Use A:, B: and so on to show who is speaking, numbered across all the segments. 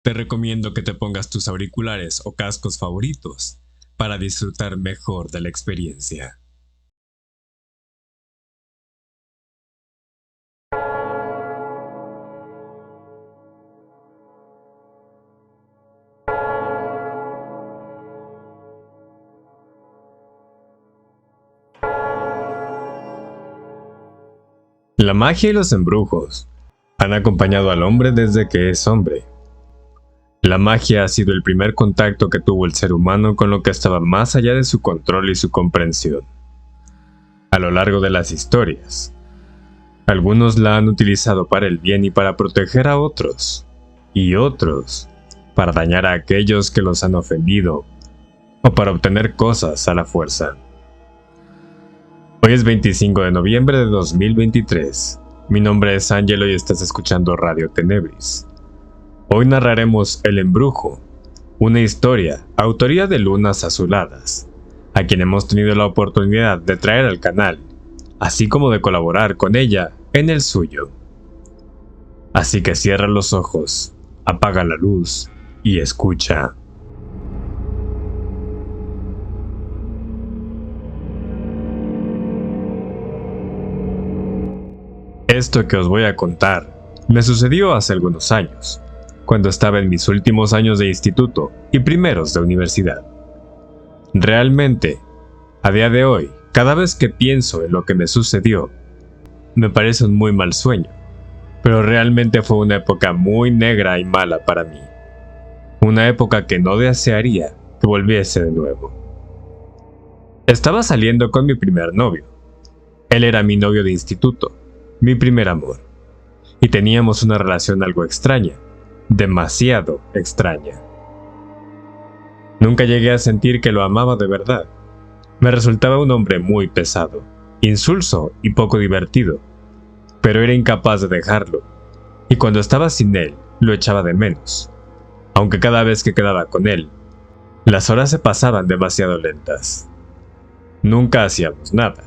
A: te recomiendo que te pongas tus auriculares o cascos favoritos para disfrutar mejor de la experiencia. La magia y los embrujos han acompañado al hombre desde que es hombre. La magia ha sido el primer contacto que tuvo el ser humano con lo que estaba más allá de su control y su comprensión. A lo largo de las historias, algunos la han utilizado para el bien y para proteger a otros, y otros para dañar a aquellos que los han ofendido o para obtener cosas a la fuerza. Hoy es 25 de noviembre de 2023. Mi nombre es Ángelo y estás escuchando Radio Tenebris. Hoy narraremos El Embrujo, una historia, autoría de Lunas Azuladas, a quien hemos tenido la oportunidad de traer al canal, así como de colaborar con ella en el suyo. Así que cierra los ojos, apaga la luz y escucha. Esto que os voy a contar me sucedió hace algunos años, cuando estaba en mis últimos años de instituto y primeros de universidad. Realmente, a día de hoy, cada vez que pienso en lo que me sucedió, me parece un muy mal sueño, pero realmente fue una época muy negra y mala para mí. Una época que no desearía que volviese de nuevo. Estaba saliendo con mi primer novio. Él era mi novio de instituto, mi primer amor, y teníamos una relación algo extraña, demasiado extraña. Nunca llegué a sentir que lo amaba de verdad. Me resultaba un hombre muy pesado, insulso y poco divertido, pero era incapaz de dejarlo, y cuando estaba sin él, lo echaba de menos, aunque cada vez que quedaba con él, las horas se pasaban demasiado lentas. Nunca hacíamos nada,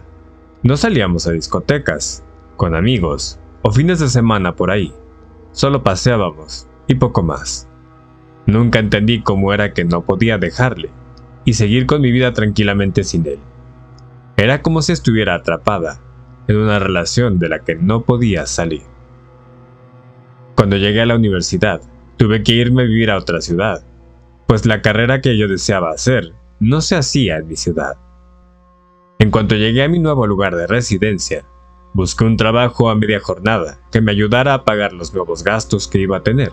A: no salíamos a discotecas, con amigos, o fines de semana por ahí, solo paseábamos, y poco más. Nunca entendí cómo era que no podía dejarle, y seguir con mi vida tranquilamente sin él. Era como si estuviera atrapada, en una relación de la que no podía salir. Cuando llegué a la universidad, tuve que irme a vivir a otra ciudad, pues la carrera que yo deseaba hacer no se hacía en mi ciudad. En cuanto llegué a mi nuevo lugar de residencia, busqué un trabajo a media jornada que me ayudara a pagar los nuevos gastos que iba a tener,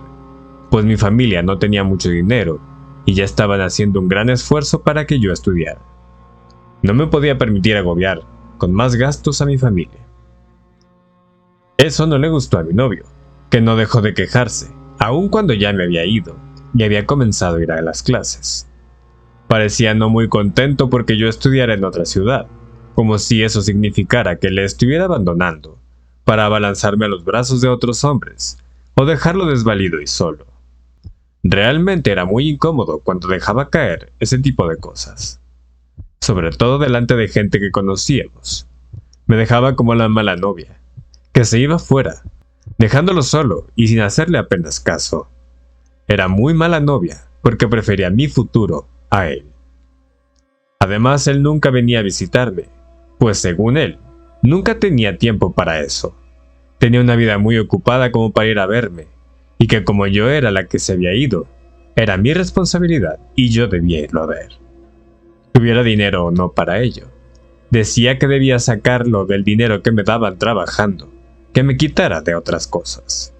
A: pues mi familia no tenía mucho dinero y ya estaban haciendo un gran esfuerzo para que yo estudiara. No me podía permitir agobiar con más gastos a mi familia. Eso no le gustó a mi novio, que no dejó de quejarse, aun cuando ya me había ido y había comenzado a ir a las clases. Parecía no muy contento porque yo estudiara en otra ciudad, como si eso significara que le estuviera abandonando para abalanzarme a los brazos de otros hombres o dejarlo desvalido y solo. Realmente era muy incómodo cuando dejaba caer ese tipo de cosas, sobre todo delante de gente que conocíamos. Me dejaba como la mala novia, que se iba fuera, dejándolo solo y sin hacerle apenas caso. Era muy mala novia porque prefería mi futuro a él. Además, él nunca venía a visitarme, pues según él, nunca tenía tiempo para eso. Tenía una vida muy ocupada como para ir a verme, y que como yo era la que se había ido, era mi responsabilidad y yo debía irlo a ver. Tuviera dinero o no para ello. Decía que debía sacarlo del dinero que me daban trabajando, que me quitara de otras cosas.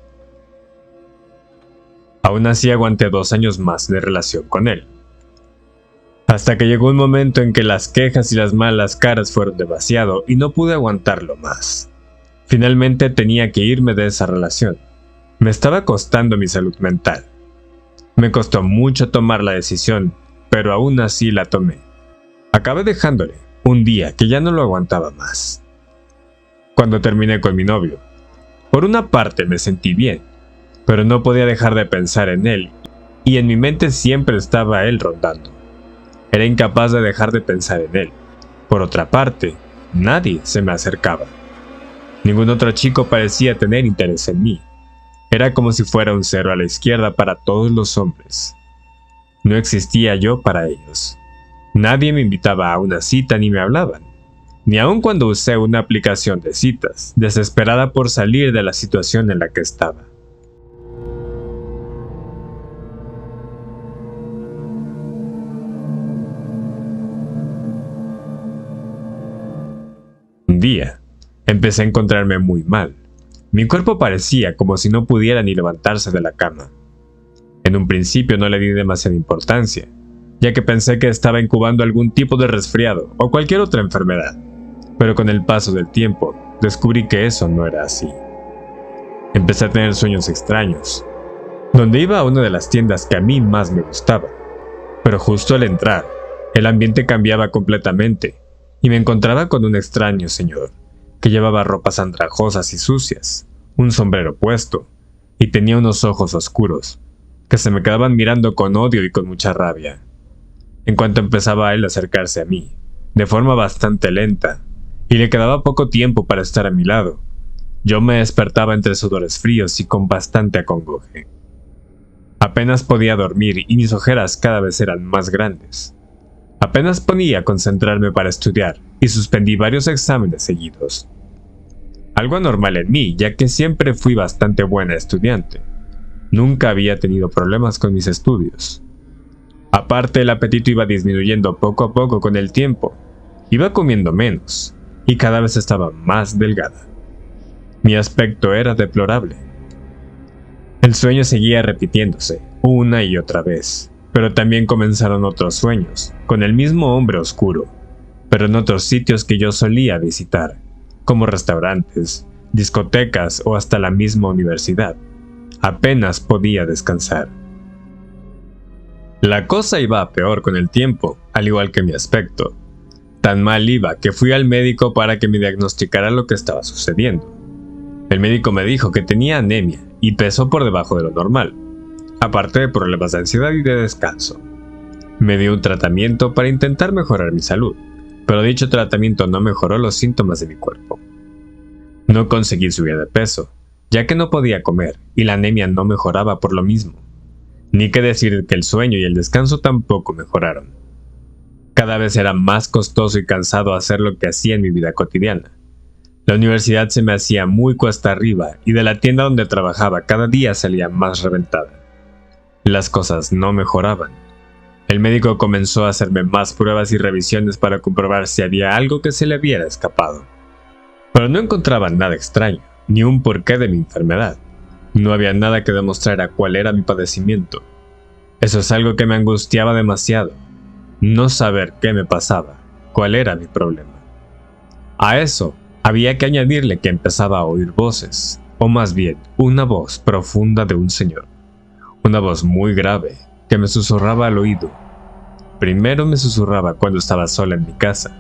A: Aún así aguanté 2 años más de relación con él. Hasta que llegó un momento en que las quejas y las malas caras fueron demasiado y no pude aguantarlo más. Finalmente tenía que irme de esa relación. Me estaba costando mi salud mental. Me costó mucho tomar la decisión, pero aún así la tomé. Acabé dejándole, un día que ya no lo aguantaba más. Cuando terminé con mi novio, por una parte me sentí bien, pero no podía dejar de pensar en él, y en mi mente siempre estaba él rondando. Era incapaz de dejar de pensar en él. Por otra parte, nadie se me acercaba. Ningún otro chico parecía tener interés en mí. Era como si fuera un cero a la izquierda para todos los hombres. No existía yo para ellos. Nadie me invitaba a una cita ni me hablaban, ni aun cuando usé una aplicación de citas, desesperada por salir de la situación en la que estaba. Un día, empecé a encontrarme muy mal. Mi cuerpo parecía como si no pudiera ni levantarse de la cama. En un principio no le di demasiada importancia, ya que pensé que estaba incubando algún tipo de resfriado o cualquier otra enfermedad, pero con el paso del tiempo descubrí que eso no era así. Empecé a tener sueños extraños, donde iba a una de las tiendas que a mí más me gustaba, pero justo al entrar, el ambiente cambiaba completamente y me encontraba con un extraño señor que llevaba ropas andrajosas y sucias, un sombrero puesto, y tenía unos ojos oscuros, que se me quedaban mirando con odio y con mucha rabia. En cuanto empezaba a él a acercarse a mí, de forma bastante lenta, y le quedaba poco tiempo para estar a mi lado, yo me despertaba entre sudores fríos y con bastante acongoje. Apenas podía dormir y mis ojeras cada vez eran más grandes. Apenas podía concentrarme para estudiar y suspendí varios exámenes seguidos. Algo anormal en mí, ya que siempre fui bastante buena estudiante. Nunca había tenido problemas con mis estudios. Aparte, el apetito iba disminuyendo poco a poco con el tiempo. Iba comiendo menos y cada vez estaba más delgada. Mi aspecto era deplorable. El sueño seguía repitiéndose una y otra vez, pero también comenzaron otros sueños, con el mismo hombre oscuro, pero en otros sitios que yo solía visitar, como restaurantes, discotecas o hasta la misma universidad. Apenas podía descansar. La cosa iba a peor con el tiempo, al igual que mi aspecto. Tan mal iba que fui al médico para que me diagnosticara lo que estaba sucediendo. El médico me dijo que tenía anemia y peso por debajo de lo normal, aparte de problemas de ansiedad y de descanso. Me dio un tratamiento para intentar mejorar mi salud, pero dicho tratamiento no mejoró los síntomas de mi cuerpo. No conseguí subir de peso, ya que no podía comer y la anemia no mejoraba por lo mismo. Ni que decir que el sueño y el descanso tampoco mejoraron. Cada vez era más costoso y cansado hacer lo que hacía en mi vida cotidiana. La universidad se me hacía muy cuesta arriba y de la tienda donde trabajaba cada día salía más reventada. Las cosas no mejoraban. El médico comenzó a hacerme más pruebas y revisiones para comprobar si había algo que se le hubiera escapado. Pero no encontraba nada extraño, ni un porqué de mi enfermedad. No había nada que demostrara cuál era mi padecimiento. Eso es algo que me angustiaba demasiado. No saber qué me pasaba, cuál era mi problema. A eso, había que añadirle que empezaba a oír voces, o más bien, una voz profunda de un señor. Una voz muy grave, que me susurraba al oído. Primero me susurraba cuando estaba sola en mi casa,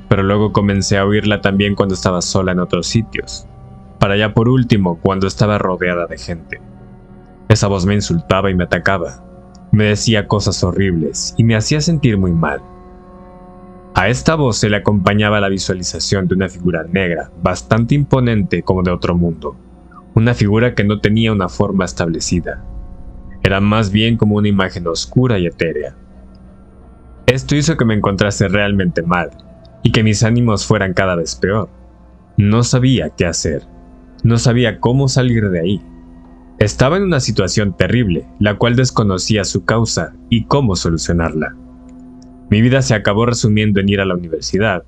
A: pero luego comencé a oírla también cuando estaba sola en otros sitios, para ya por último cuando estaba rodeada de gente. Esa voz me insultaba y me atacaba, me decía cosas horribles y me hacía sentir muy mal. A esta voz se le acompañaba la visualización de una figura negra, bastante imponente como de otro mundo, una figura que no tenía una forma establecida. Era más bien como una imagen oscura y etérea. Esto hizo que me encontrase realmente mal, y que mis ánimos fueran cada vez peor. No sabía qué hacer, no sabía cómo salir de ahí. Estaba en una situación terrible, la cual desconocía su causa y cómo solucionarla. Mi vida se acabó resumiendo en ir a la universidad,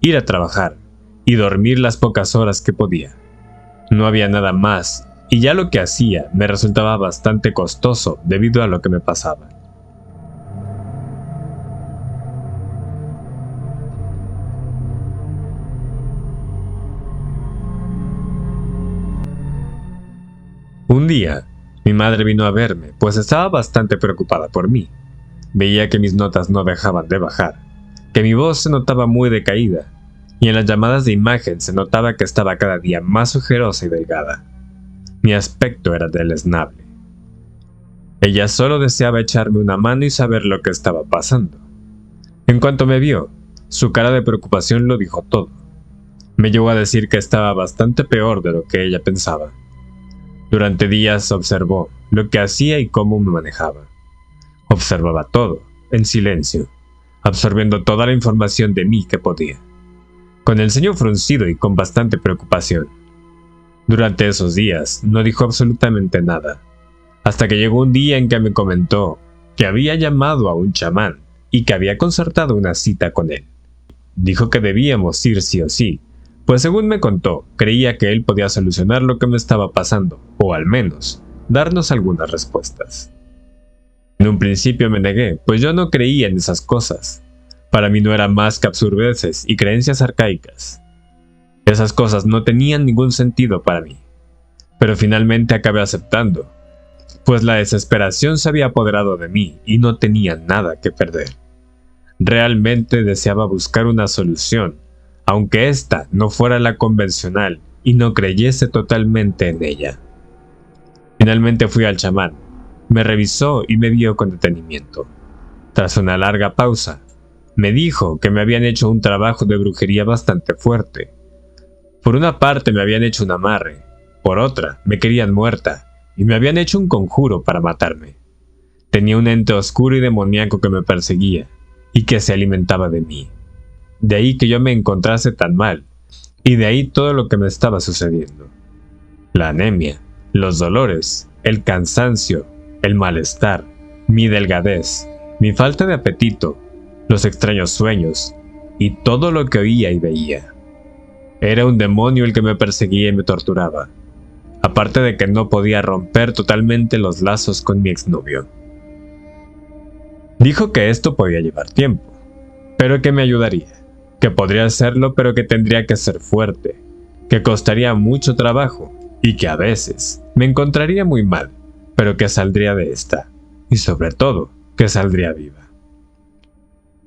A: ir a trabajar y dormir las pocas horas que podía. No había nada más, y ya lo que hacía me resultaba bastante costoso debido a lo que me pasaba. Un día, mi madre vino a verme, pues estaba bastante preocupada por mí. Veía que mis notas no dejaban de bajar, que mi voz se notaba muy decaída, y en las llamadas de imagen se notaba que estaba cada día más ojerosa y delgada. Mi aspecto era deleznable. Ella solo deseaba echarme una mano y saber lo que estaba pasando. En cuanto me vio, su cara de preocupación lo dijo todo. Me llegó a decir que estaba bastante peor de lo que ella pensaba. Durante días observó lo que hacía y cómo me manejaba. Observaba todo, en silencio, absorbiendo toda la información de mí que podía, con el ceño fruncido y con bastante preocupación. Durante esos días no dijo absolutamente nada, hasta que llegó un día en que me comentó que había llamado a un chamán y que había concertado una cita con él. Dijo que debíamos ir sí o sí, pues según me contó, creía que él podía solucionar lo que me estaba pasando, o al menos, darnos algunas respuestas. En un principio me negué, pues yo no creía en esas cosas. Para mí no eran más que absurdeces y creencias arcaicas. Esas cosas no tenían ningún sentido para mí. Pero finalmente acabé aceptando, pues la desesperación se había apoderado de mí y no tenía nada que perder. Realmente deseaba buscar una solución, aunque ésta no fuera la convencional y no creyese totalmente en ella. Finalmente fui al chamán. Me revisó y me vio con detenimiento. Tras una larga pausa, me dijo que me habían hecho un trabajo de brujería bastante fuerte. Por una parte me habían hecho un amarre, por otra me querían muerta y me habían hecho un conjuro para matarme. Tenía un ente oscuro y demoníaco que me perseguía y que se alimentaba de mí. De ahí que yo me encontrase tan mal, y de ahí todo lo que me estaba sucediendo. La anemia, los dolores, el cansancio, el malestar, mi delgadez, mi falta de apetito, los extraños sueños, y todo lo que oía y veía. Era un demonio el que me perseguía y me torturaba, aparte de que no podía romper totalmente los lazos con mi exnovio. Dijo que esto podía llevar tiempo, pero que me ayudaría, que podría hacerlo pero que tendría que ser fuerte, que costaría mucho trabajo y que a veces me encontraría muy mal, pero que saldría de esta, y sobre todo, que saldría viva.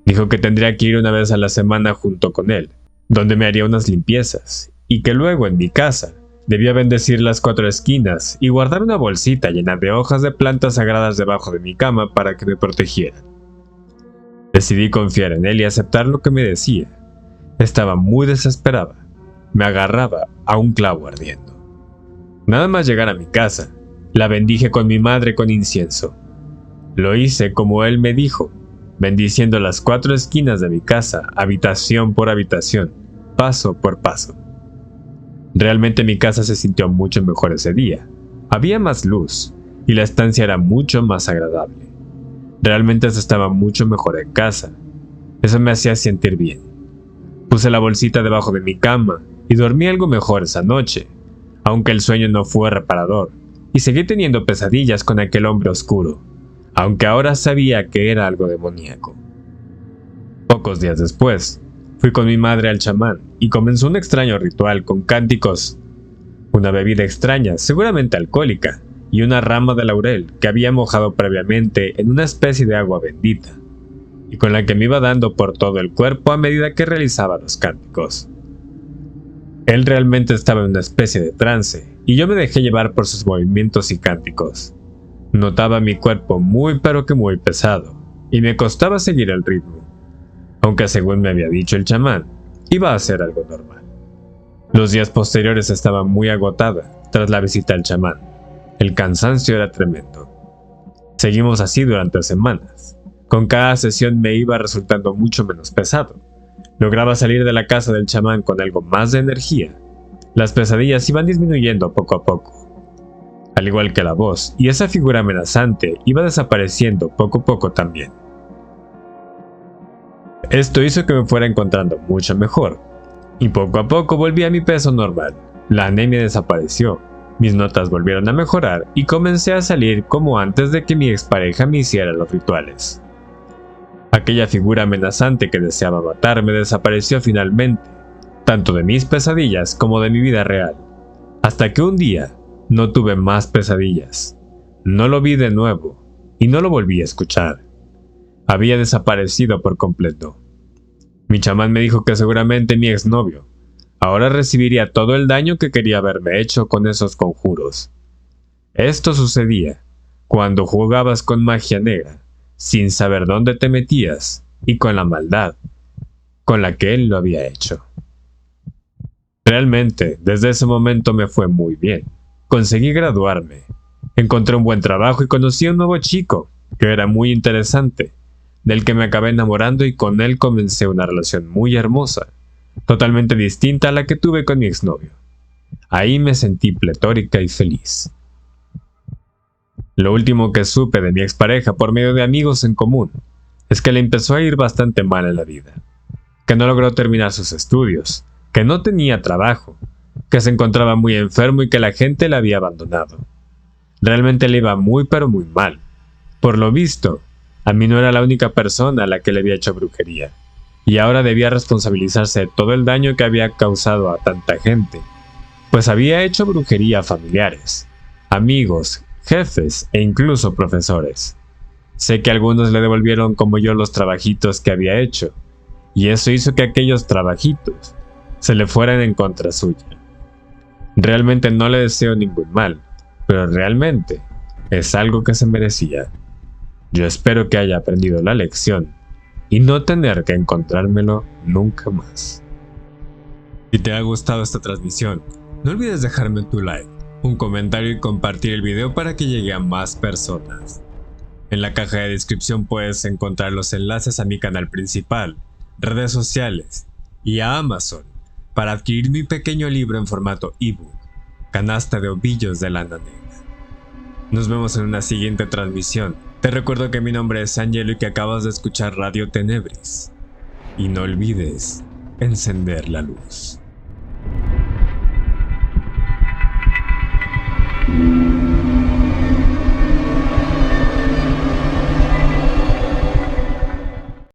A: Dijo que tendría que ir una vez a la semana junto con él, donde me haría unas limpiezas, y que luego en mi casa debía bendecir las 4 esquinas y guardar una bolsita llena de hojas de plantas sagradas debajo de mi cama para que me protegieran. Decidí confiar en él y aceptar lo que me decía. Estaba muy desesperada. Me agarraba a un clavo ardiendo. Nada más llegar a mi casa, la bendije con mi madre con incienso. Lo hice como él me dijo, bendiciendo las 4 esquinas de mi casa, habitación por habitación, paso por paso. Realmente mi casa se sintió mucho mejor ese día. Había más luz, y la estancia era mucho más agradable. Realmente se estaba mucho mejor en casa. Eso me hacía sentir bien. Puse la bolsita debajo de mi cama y dormí algo mejor esa noche, aunque el sueño no fue reparador, y seguí teniendo pesadillas con aquel hombre oscuro, aunque ahora sabía que era algo demoníaco. Pocos días después, fui con mi madre al chamán y comenzó un extraño ritual con cánticos, una bebida extraña, seguramente alcohólica, y una rama de laurel que había mojado previamente en una especie de agua bendita, y con la que me iba dando por todo el cuerpo a medida que realizaba los cánticos. Él realmente estaba en una especie de trance, y yo me dejé llevar por sus movimientos y cánticos. Notaba mi cuerpo muy pero que muy pesado, y me costaba seguir el ritmo, aunque según me había dicho el chamán, iba a ser algo normal. Los días posteriores estaba muy agotada tras la visita al chamán. El cansancio era tremendo. Seguimos así durante semanas. Con cada sesión me iba resultando mucho menos pesado. Lograba salir de la casa del chamán con algo más de energía. Las pesadillas iban disminuyendo poco a poco, al igual que la voz, y esa figura amenazante iba desapareciendo poco a poco también. Esto hizo que me fuera encontrando mucho mejor, y poco a poco volví a mi peso normal. La anemia desapareció, mis notas volvieron a mejorar y comencé a salir como antes de que mi expareja me hiciera los rituales. Aquella figura amenazante que deseaba matarme desapareció finalmente, tanto de mis pesadillas como de mi vida real, hasta que un día no tuve más pesadillas. No lo vi de nuevo y no lo volví a escuchar. Había desaparecido por completo. Mi chamán me dijo que seguramente mi exnovio ahora recibiría todo el daño que quería haberme hecho con esos conjuros. Esto sucedía cuando jugabas con magia negra, sin saber dónde te metías y con la maldad con la que él lo había hecho. Realmente, desde ese momento me fue muy bien. Conseguí graduarme, encontré un buen trabajo y conocí a un nuevo chico, que era muy interesante, del que me acabé enamorando y con él comencé una relación muy hermosa, totalmente distinta a la que tuve con mi exnovio. Ahí me sentí pletórica y feliz. Lo último que supe de mi expareja por medio de amigos en común es que le empezó a ir bastante mal en la vida, que no logró terminar sus estudios, que no tenía trabajo, que se encontraba muy enfermo y que la gente le había abandonado. Realmente le iba muy pero muy mal. Por lo visto, a mí no era la única persona a la que le había hecho brujería, y ahora debía responsabilizarse de todo el daño que había causado a tanta gente, pues había hecho brujería a familiares, amigos, jefes e incluso profesores. Sé que algunos le devolvieron como yo los trabajitos que había hecho, y eso hizo que aquellos trabajitos se le fueran en contra suya. Realmente no le deseo ningún mal, pero realmente es algo que se merecía. Yo espero que haya aprendido la lección y no tener que encontrármelo nunca más. Si te ha gustado esta transmisión, no olvides dejarme tu like, un comentario y compartir el video para que llegue a más personas. En la caja de descripción puedes encontrar los enlaces a mi canal principal, redes sociales y a Amazon para adquirir mi pequeño libro en formato ebook, Canasta de Ovillos de Lana Negra. Nos vemos en una siguiente transmisión. Te recuerdo que mi nombre es Angelo y que acabas de escuchar Radio Tenebris. Y no olvides encender la luz.